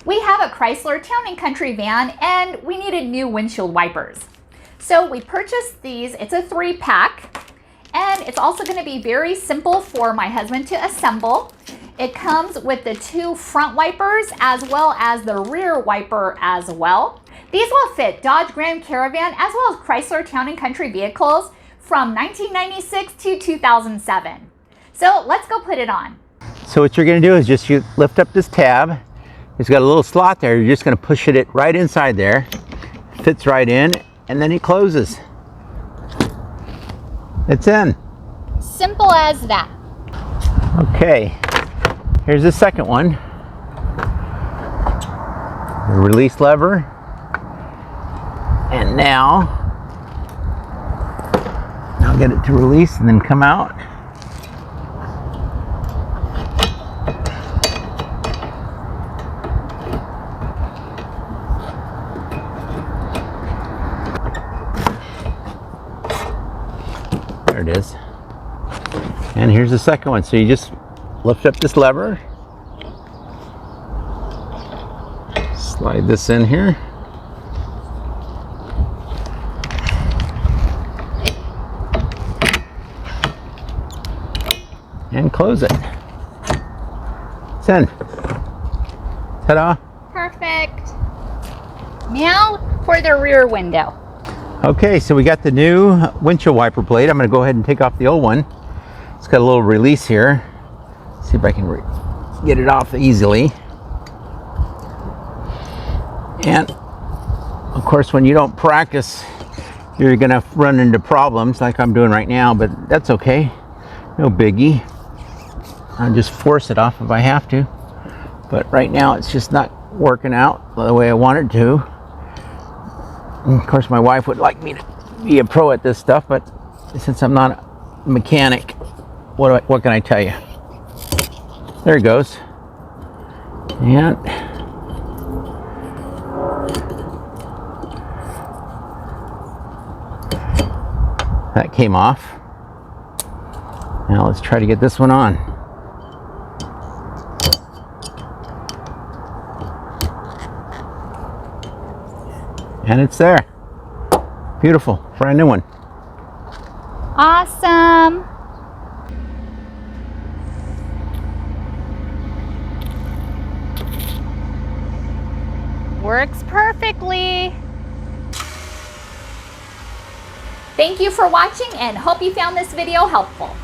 We have a Chrysler Town & Country van and we needed new windshield wipers. So we purchased these. It's a 3-pack and it's also going to be very simple for my husband to assemble. It comes with the 2 front wipers as well as the rear wiper as well. These will fit Dodge Grand Caravan as well as Chrysler Town & Country vehicles from 1996 to 2007. So let's go put it on. So what you're going to do is just you lift up this tab. It's got a little slot there. You're just going to push it right inside there. Fits right in, and then it closes. It's in. Simple as that. Okay, here's the second one. The release lever. And now, I'll get it to release and then come out. There it is. And here's the second one. So you just lift up this lever, slide this in here, and close it. It's in. Ta-da! Perfect. Now for the rear window. Okay, so we got the new windshield wiper blade. I'm going to go ahead and take off the old one. It's got a little release here. See if I can get it off easily. And of course, when you don't practice, you're going to run into problems like I'm doing right now, but that's okay. No biggie. I'll just force it off if I have to. But right now, it's just not working out the way I want it to. And of course, my wife would like me to be a pro at this stuff, but since I'm not a mechanic, what can I tell you? There it goes. And that came off. Now let's try to get this one on. And it's there. Beautiful, brand new one. Awesome. Works perfectly. Thank you for watching and hope you found this video helpful.